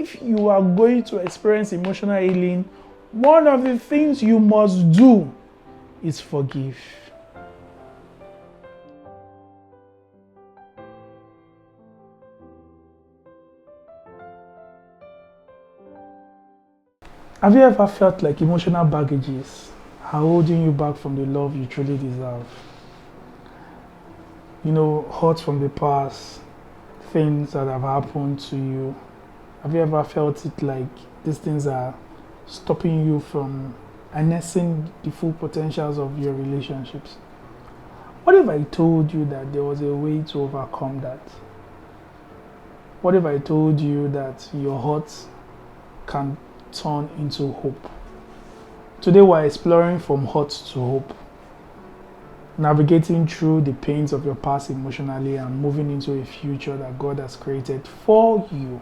if you are going to experience emotional healing, one of the things you must do is forgive. Have you ever felt like emotional baggages are holding you back from the love you truly deserve? Hurt from the past, things that have happened to you. Have you ever felt it like these things are stopping you from harnessing the full potentials of your relationships? What if I told you that there was a way to overcome that? What if I told you that your hurt can turn into hope? Today we're exploring from hurt to hope, navigating through the pains of your past emotionally and moving into a future that God has created for you.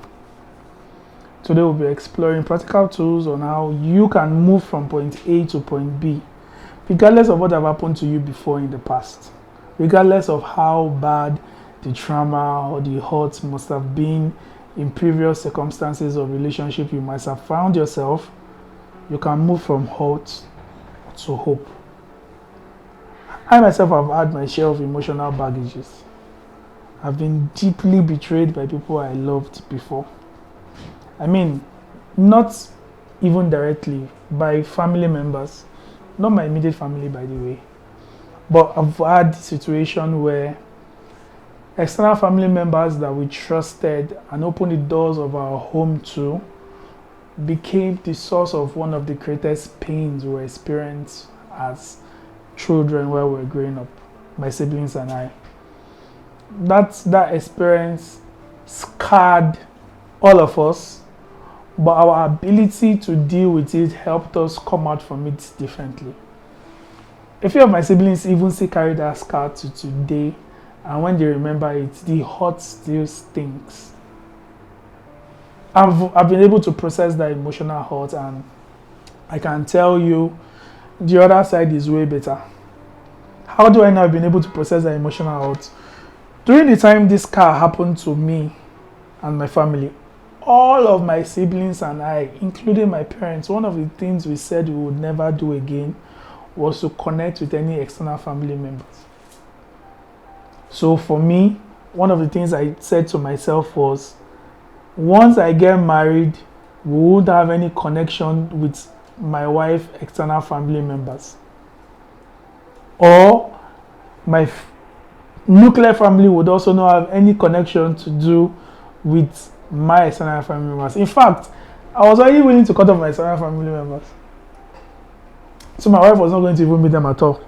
Today we'll be exploring practical tools on how you can move from point A to point B, regardless of what have happened to you before in the past, regardless of how bad the trauma or the hurt must have been in previous circumstances or relationship you might have found yourself. You can move from hurt to hope. I myself have had my share of emotional baggages. I've been deeply betrayed by people I loved before. Not even directly, by family members. Not my immediate family, by the way. But I've had a situation where external family members that we trusted and opened the doors of our home to became the source of one of the greatest pains we experienced as children while we were growing up, my siblings and I. That experience scarred all of us, but our ability to deal with it helped us come out from it differently. A few of my siblings even still carry that scar to today, and when they remember it, the hurt still stinks. I've been able to process that emotional hurt, and I can tell you the other side is way better. How do I know I've been able to process that emotional hurt? During the time this scar happened to me and my family, all of my siblings and I, including my parents, one of the things we said we would never do again was to connect with any external family members. So for me, one of the things I said to myself was, once I get married, we won't have any connection with my wife's external family members. Or my nuclear family would also not have any connection to do with my external family members. In fact, I was already willing to cut off my external family members. So my wife was not going to even meet them at all.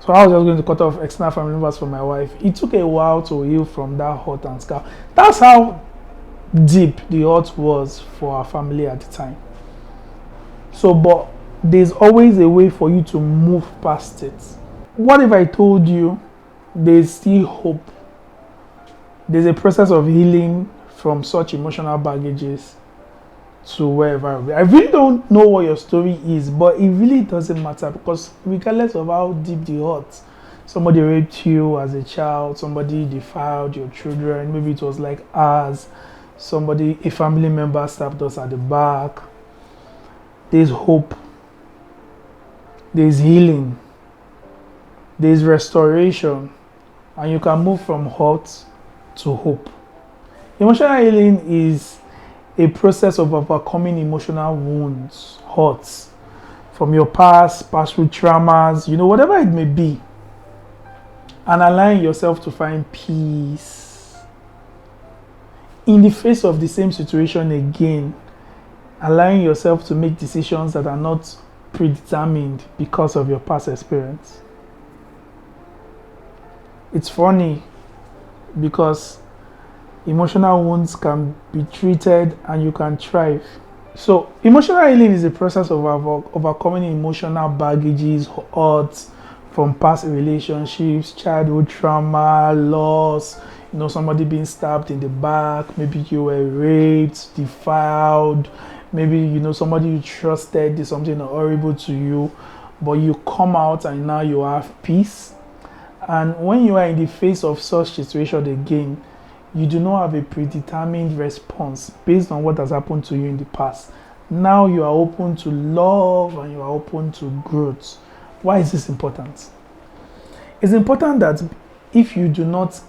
So I was just going to cut off external family members for my wife. It took a while to heal from that hurt and scar. That's how deep the hurt was for our family at the time. So, but there's always a way for you to move past it. What if I told you there's still hope? There's a process of healing from such emotional baggages to wherever. I really don't know what your story is, but it really doesn't matter, because regardless of how deep the hurt, somebody raped you as a child, somebody defiled your children, maybe it was like us, a family member stabbed us at the back. There's hope, there's healing, there's restoration, and you can move from hurt to hope. Emotional healing is a process of overcoming emotional wounds, hurts from your past with traumas, whatever it may be, and allowing yourself to find peace in the face of the same situation again, allowing yourself to make decisions that are not predetermined because of your past experience. It's funny because emotional wounds can be treated and you can thrive. So emotional healing is a process of overcoming emotional baggages, hurts from past relationships, childhood trauma, loss, somebody being stabbed in the back, maybe you were raped, defiled, maybe somebody you trusted did something horrible to you, but you come out and now you have peace. And when you are in the face of such situation again, You do not have a predetermined response based on what has happened to you in the past. Now you are open to love and you are open to growth. Why is this important? It's important that if you do not,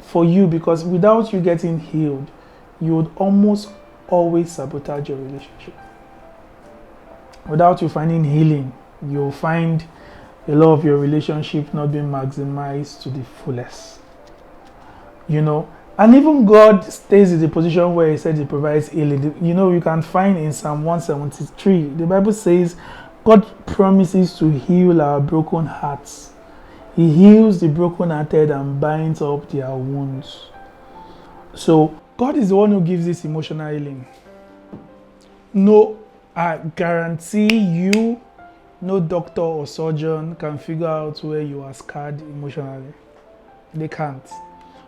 for you, because without you getting healed, you would almost always sabotage your relationship. Without you finding healing, you'll find a lot of your relationship not being maximized to the fullest. And even God stays in the position where He said He provides healing. You can find in Psalm 173, the Bible says, God promises to heal our broken hearts. He heals the brokenhearted and binds up their wounds. So, God is the one who gives this emotional healing. No, I guarantee you, no doctor or surgeon can figure out where you are scarred emotionally. They can't.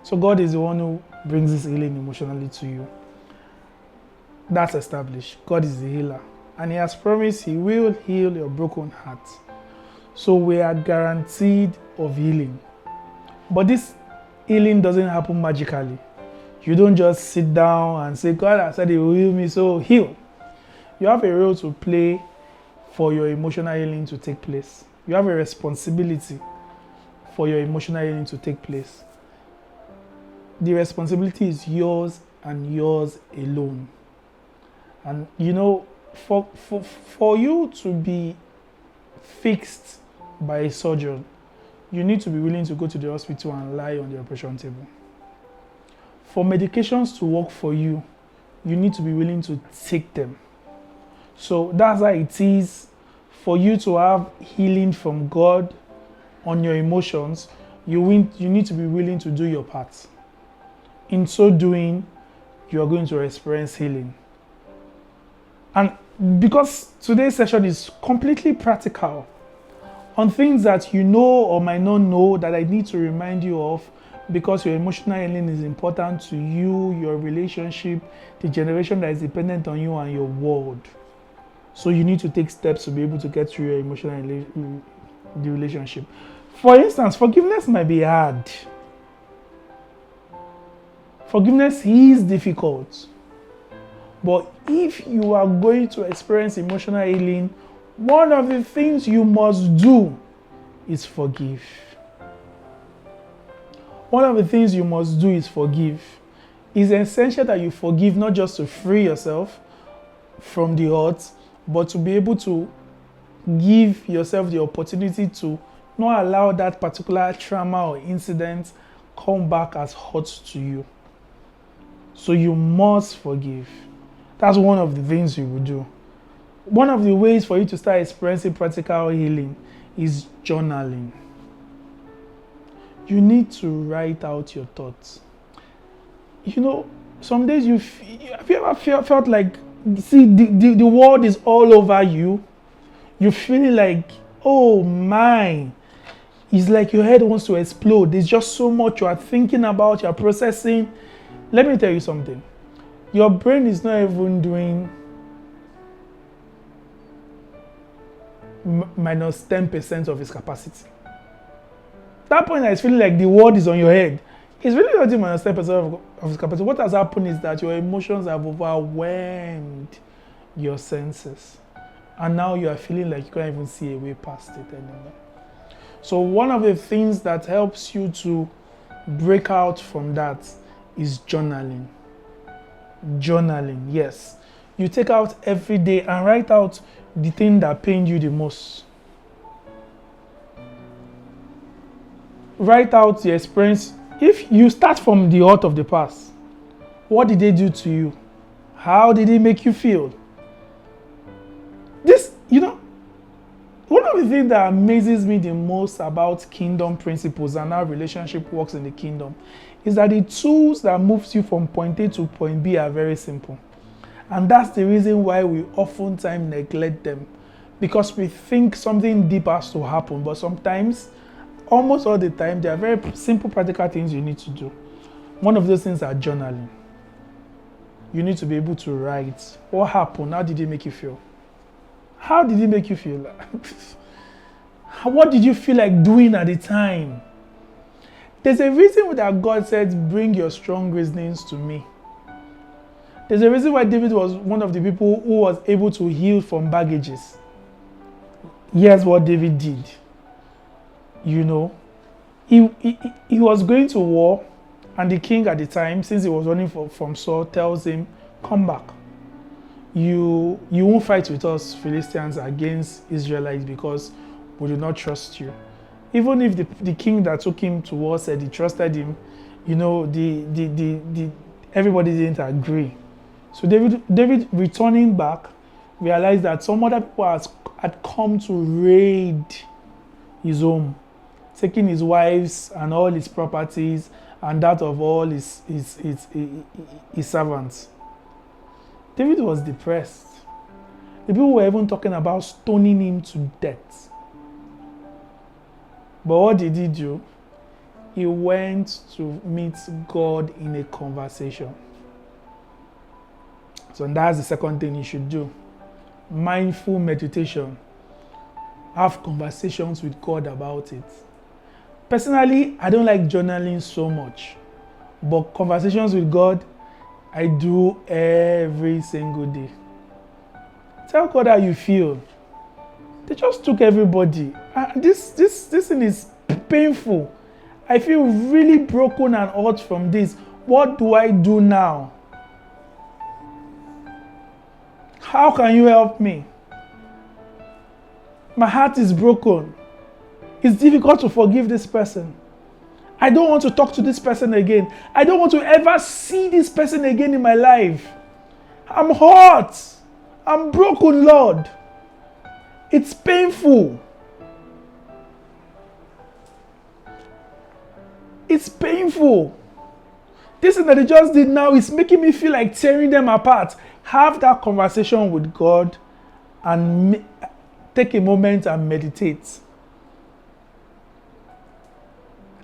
So God is the one who brings this healing emotionally to you. That's established. God is the healer. And He has promised He will heal your broken heart. So we are guaranteed of healing. But this healing doesn't happen magically. You don't just sit down and say, God has said He will heal me, so heal. You have a role to play for your emotional healing to take place. You have a responsibility for your emotional healing to take place. The responsibility is yours and yours alone. And for you to be fixed by a surgeon, you need to be willing to go to the hospital and lie on the operation table. For medications to work for you, you need to be willing to take them. So that's how it is for you to have healing from God on your emotions. You need to be willing to do your part. In so doing, you are going to experience healing. And because today's session is completely practical on things that you know or might not know that I need to remind you of, because your emotional healing is important to you, your relationship, the generation that is dependent on you, and your world. So you need to take steps to be able to get through your emotional the relationship. For instance, forgiveness might be hard. Forgiveness is difficult. But if you are going to experience emotional healing, one of the things you must do is forgive. One of the things you must do is forgive. It's essential that you forgive, not just to free yourself from the hurt, but to be able to give yourself the opportunity to not allow that particular trauma or incident come back as hurt to you. So you must forgive. That's one of the things you will do. One of the ways for you to start experiencing practical healing is journaling. You need to write out your thoughts. Some days have you ever felt like, the world is all over you? You're feeling like, oh my, it's like your head wants to explode. There's just so much you are thinking about, you're processing. Let me tell you something. Your brain is not even doing minus 10% of its capacity. That point that is feeling like the world is on your head, it's really not doing minus 10% of its capacity. What has happened is that your emotions have overwhelmed your senses. And now you are feeling like you can't even see a way past it anymore. So one of the things that helps you to break out from that is journaling. Journaling, yes. You take out every day and write out the thing that pained you the most. Write out the experience. If you start from the hurt of the past, what did they do to you? How did it make you feel? One of the things that amazes me the most about kingdom principles and how relationship works in the kingdom is that the tools that moves you from point A to point B are very simple. And that's the reason why we oftentimes neglect them, because we think something deep has to happen. But sometimes, almost all the time, there are very simple practical things you need to do. One of those things are journaling. You need to be able to write what happened, how did it make you feel? How did it make you feel? What did you feel like doing at the time? There's a reason that God said, bring your strong reasonings to me. There's a reason why David was one of the people who was able to heal from baggages. Here's what David did. You know, he was going to war, and the king at the time, since he was running from Saul, tells him, come back. You won't fight with us Philistines against Israelites because we do not trust you. Even if the king that took him to war said he trusted him, you know, everybody didn't agree. So David returning back realized that some other people had come to raid his home, taking his wives and all his properties and that of all his servants. David was depressed. The people were even talking about stoning him to death. But what did he do? He went to meet God in a conversation. So that's the second thing you should do. Mindful meditation. Have conversations with God about it. Personally, I don't like journaling so much. But conversations with God, I do every single day. Tell God how you feel. They just took everybody. This thing is painful. I feel really broken and hurt from this. What do I do now? How can you help me? My heart is broken. It's difficult to forgive this person. I don't want to talk to this person again. I don't want to ever see this person again in my life. I'm hurt. I'm broken, Lord. It's painful. It's painful. This thing that they just did now is making me feel like tearing them apart. Have that conversation with God and take a moment and meditate.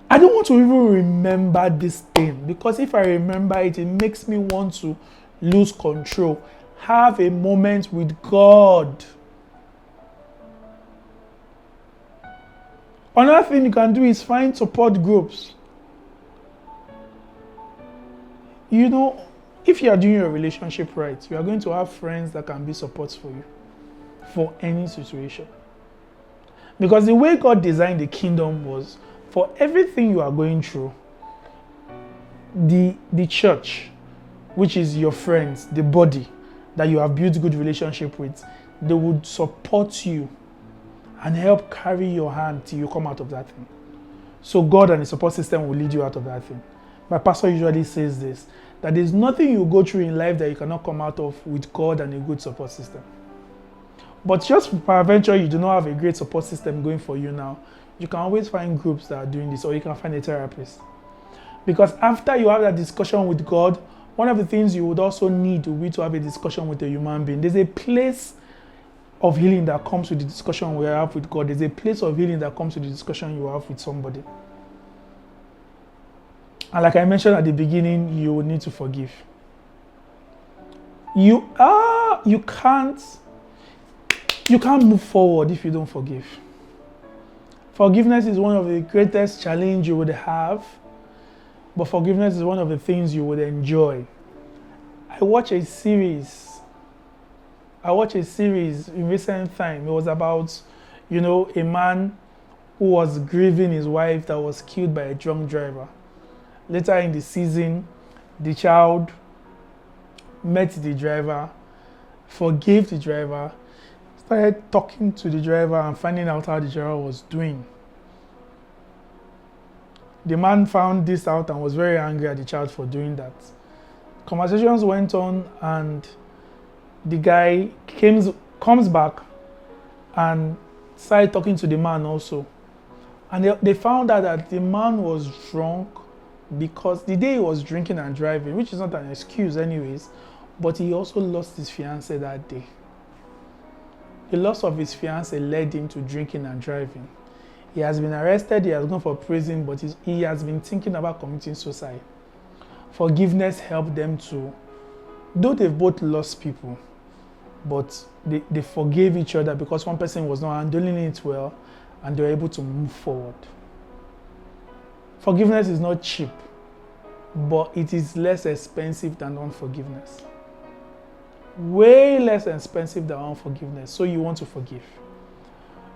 I don't want to even remember this thing, because if I remember it, it makes me want to lose control. Have a moment with God. Another thing you can do is find support groups. You know, if you are doing your relationship right, you are going to have friends that can be support for you for any situation. Because the way God designed the kingdom was for everything you are going through, the church, which is your friends, the body that you have built good relationship with, they would support you and help carry your hand till you come out of that thing. So God and the support system will lead you out of that thing. My pastor usually says this, that there's nothing you go through in life that you cannot come out of with God and a good support system. But just peradventure you do not have a great support system going for you now, you can always find groups that are doing this, or you can find a therapist. Because after you have that discussion with God, one of the things you would also need will be to have a discussion with a human being. There's a place of healing that comes with the discussion we have with God. There's a place of healing that comes with the discussion you have with somebody. And like I mentioned at the beginning, you will need to forgive. You can't move forward if you don't forgive. Forgiveness is one of the greatest challenges you would have, but forgiveness is one of the things you would enjoy. I watched a series in recent time. It was about, a man who was grieving his wife that was killed by a drunk driver. Later in the season, the child met the driver, forgave the driver, started talking to the driver and finding out how the driver was doing. The man found this out and was very angry at the child for doing that. Conversations went on, and the guy comes back and started talking to the man also. And they found out that the man was drunk because the day he was drinking and driving, which is not an excuse anyways, but he also lost his fiancée that day. The loss of his fiancée led him to drinking and driving. He has been arrested, he has gone for prison, but he has been thinking about committing suicide. Forgiveness helped them to, though they've both lost people, but they forgave each other because one person was not handling it well, and they were able to move forward. Forgiveness is not cheap, but it is less expensive than unforgiveness. Way less expensive than unforgiveness. So you want to forgive.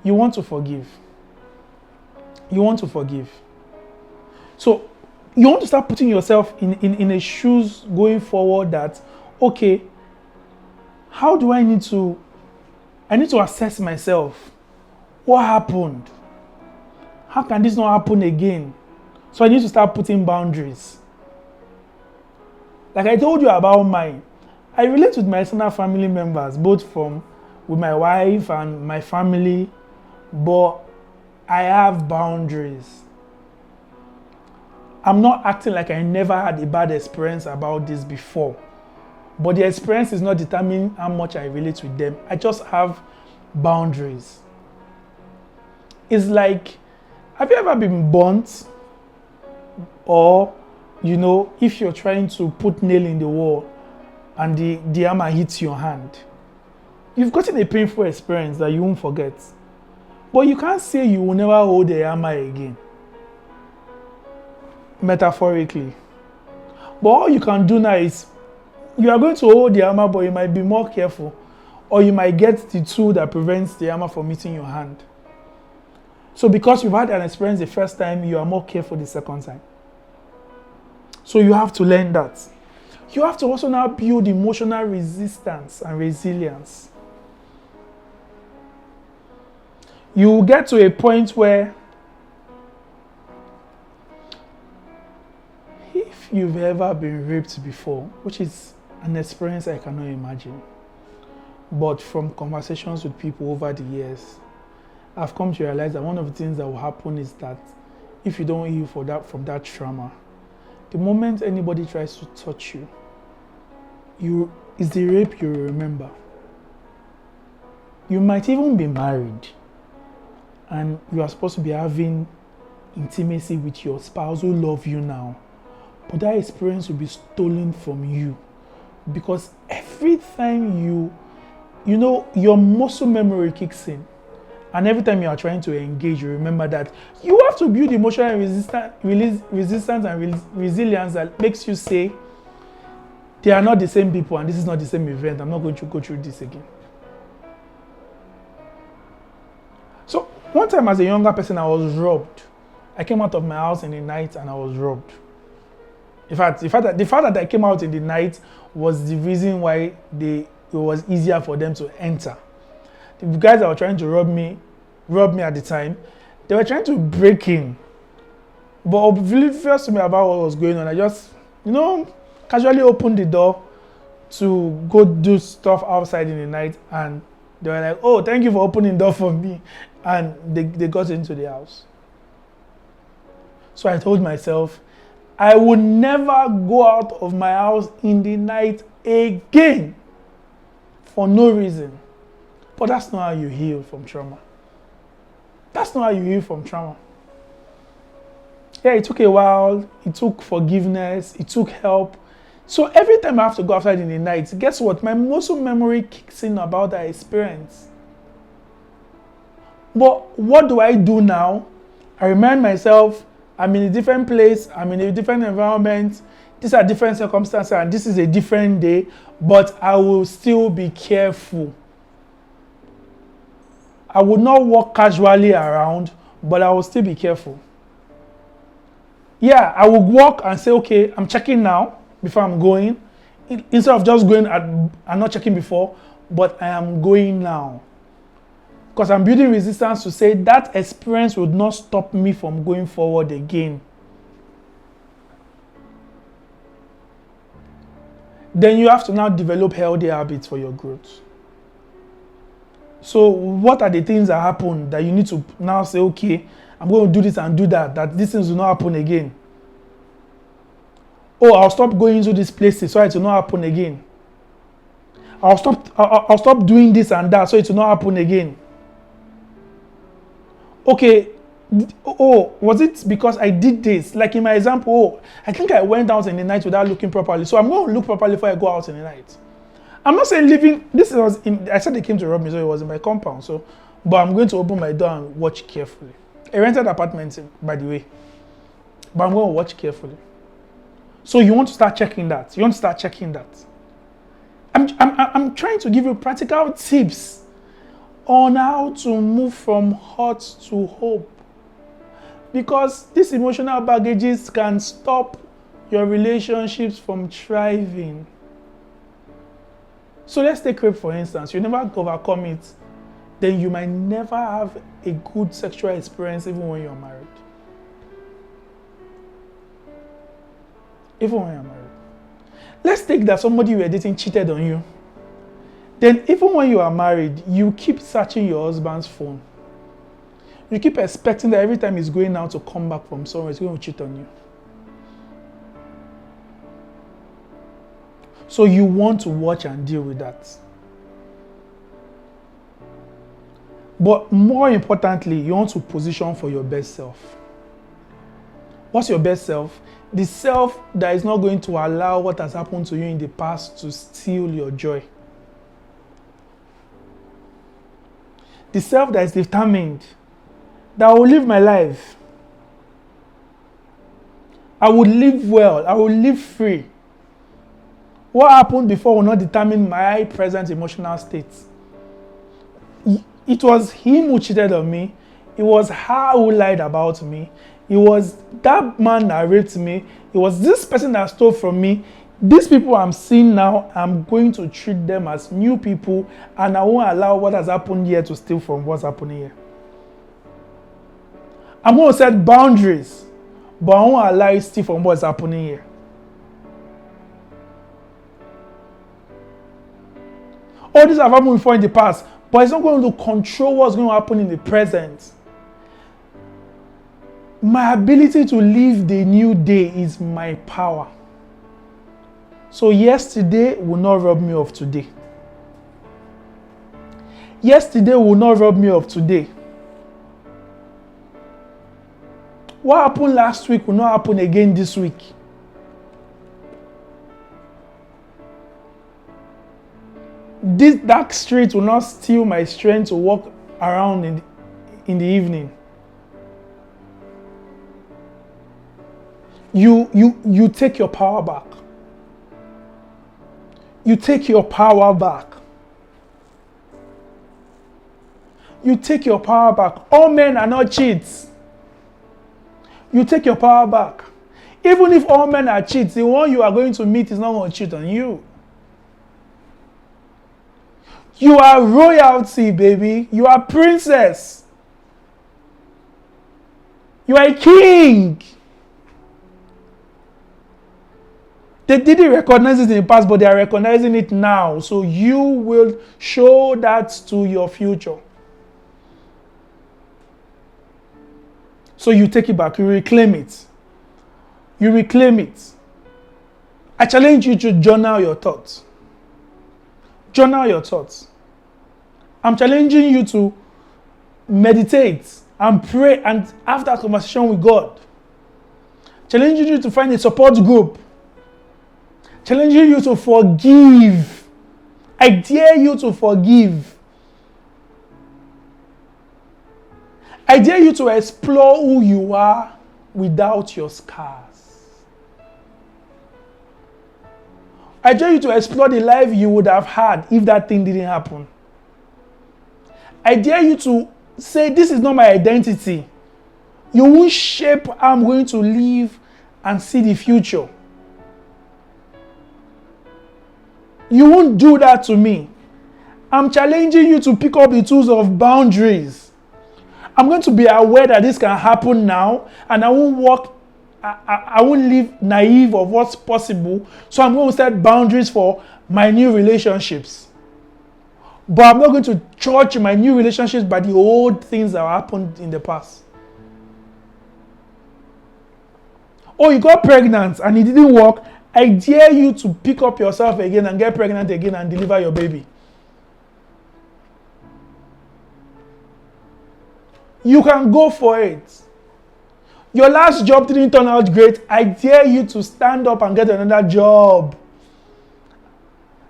You want to forgive. You want to forgive. So you want to start putting yourself in a shoes going forward that, okay, how do I need to assess myself. What happened? How can this not happen again? So I need to start putting boundaries. Like I told you about mine, I relate with my external family members, both with my wife and my family, but I have boundaries. I'm not acting like I never had a bad experience about this before, but the experience is not determining how much I relate with them. I just have boundaries. It's like, have you ever been burnt? Or, if you're trying to put nail in the wall and the hammer hits your hand, you've gotten a painful experience that you won't forget. But you can't say you will never hold a hammer again. Metaphorically. But all you can do now is, you are going to hold the hammer, but you might be more careful. Or you might get the tool that prevents the hammer from hitting your hand. So because you've had an experience the first time, you are more careful the second time. So you have to learn that. You have to also now build emotional resistance and resilience. You will get to a point where, if you've ever been raped before, which is an experience I cannot imagine, but from conversations with people over the years, I've come to realize that one of the things that will happen is that if you don't heal from that trauma, the moment anybody tries to touch you, it's the rape you remember. You might even be married and you are supposed to be having intimacy with your spouse who love you now, but that experience will be stolen from you because every time your muscle memory kicks in, and every time you are trying to engage, you remember that you have to build emotional resistance and resilience that makes you say, they are not the same people and this is not the same event. I'm not going to go through this again. So one time as a younger person, I was robbed. I came out of my house in the night and I was robbed. In fact, the fact that I came out in the night was the reason why it was easier for them to enter. The guys that were trying to rob me at the time, they were trying to break in. But oblivious to me about what was going on, I just, casually opened the door to go do stuff outside in the night, and they were like, "Oh, thank you for opening the door for me." And they got into the house. So I told myself, I would never go out of my house in the night again for no reason. But that's not how you heal from trauma. That's not how you heal from trauma. Yeah, it took a while. It took forgiveness. It took help. So every time I have to go outside in the night, guess what? My muscle memory kicks in about that experience. But what do I do now? I remind myself, I'm in a different place. I'm in a different environment. These are different circumstances and this is a different day. But I will still be careful. I would not walk casually around, but I will still be careful. Yeah, I will walk and say, okay, I'm checking now before I'm going. Instead of just going and not checking before, but I am going now. Because I'm building resistance to say that experience would not stop me from going forward again. Then you have to now develop healthy habits for your growth. So what are the things that happen that you need to now say, okay, I'm going to do this and do that these things will not happen again. Oh, I'll stop going to these places so it will not happen again. I'll stop doing this and that so it will not happen again. Okay, was it because I did this? Like in my example, I think I went out in the night without looking properly. So I'm going to look properly before I go out in the night. I'm not saying leaving, I said they came to rob me, so it was in my compound. But I'm going to open my door and watch carefully. A rented apartment, by the way. but I'm going to watch carefully. So you want to start checking that. You want to start checking that. I'm trying to give you practical tips on how to move from hurt to hope. Because these emotional baggages can stop your relationships from thriving. So let's take rape for instance. You never overcome it, then you might never have a good sexual experience even when you're married. Even when you're married. Let's take that somebody you were dating cheated on you. Then even when you are married, you keep searching your husband's phone. You keep expecting that every time he's going out to come back from somewhere, he's going to cheat on you. So you want to watch and deal with that. But more importantly, you want to position for your best self. What's your best self? The self that is not going to allow what has happened to you in the past to steal your joy. The self that is determined that I will live my life. I will live well. I will live free. What happened before will not determine my present emotional state. It was him who cheated on me. It was her who lied about me. It was that man that raped me. It was this person that stole from me. These people I'm seeing now, I'm going to treat them as new people, and I won't allow what has happened here to steal from what's happening here. I'm going to set boundaries, but I won't allow it to steal from what's happening here. All this have happened before in the past, but it's not going to control what's going to happen in the present. My ability to live the new day is my power. So yesterday will not rob me of today. Yesterday will not rob me of today. What happened last week will not happen again this week. This dark street will not steal my strength to walk around in the evening. You take your power back. You take your power back. You take your power back. All men are not cheats. You take your power back. Even if all men are cheats, the one you are going to meet is not going to cheat on you. You are royalty, baby. You are princess. You are a king. They didn't recognize it in the past, but they are recognizing it now. So you will show that to your future. So you take it back. You reclaim it. You reclaim it. I challenge you to journal your thoughts. Journal your thoughts. I'm challenging you to meditate and pray and have that conversation with God. Challenging you to find a support group. Challenging you to forgive. I dare you to forgive. I dare you to explore who you are without your scars. I dare you to explore the life you would have had if that thing didn't happen. I dare you to say, this is not my identity. You won't shape how I'm going to live and see the future. You won't do that to me. I'm challenging you to pick up the tools of boundaries. I'm going to be aware that this can happen now, and I won't live naive of what's possible. So I'm going to set boundaries for my new relationships. But I'm not going to judge my new relationships by the old things that happened in the past. Oh, you got pregnant and it didn't work. I dare you to pick up yourself again and get pregnant again and deliver your baby. You can go for it. Your last job didn't turn out great. I dare you to stand up and get another job.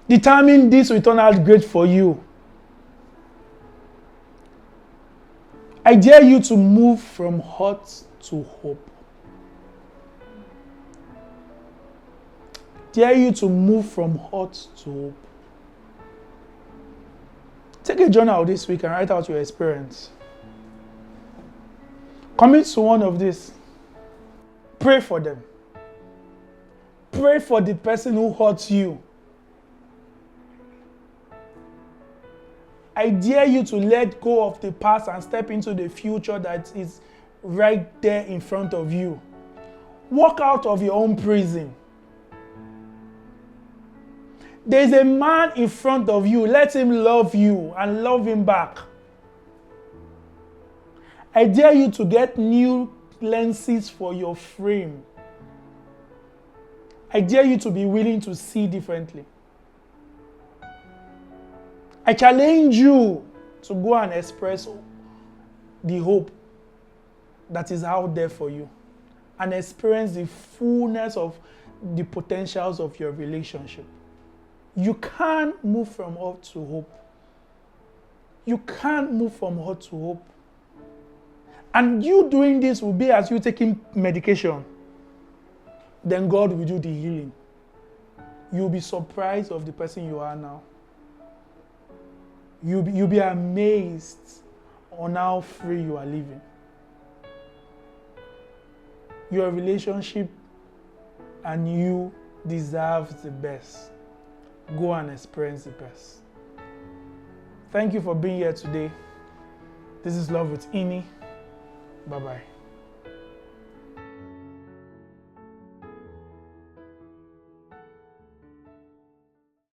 Determine this will turn out great for you. I dare you to move from hurt to hope. dare you to move from hurt to hope. Take a journal this week and write out your experience. Commit to one of these. Pray for them. Pray for the person who hurt you. I dare you to let go of the past and step into the future that is right there in front of you. Walk out of your own prison. There's a man in front of you. Let him love you and love him back. I dare you to get new lenses for your frame. I dare you to be willing to see differently. I challenge you to go and express the hope that is out there for you and experience the fullness of the potentials of your relationship. You can't move from hurt to hope. You can't move from hurt to hope. And you doing this will be as you taking medication. Then God will do the healing. You'll be surprised of the person you are now. You'll be amazed on how free you are living. Your relationship and you deserve the best. Go and experience the best. Thank you for being here today. This is Love with Ini. Bye-bye.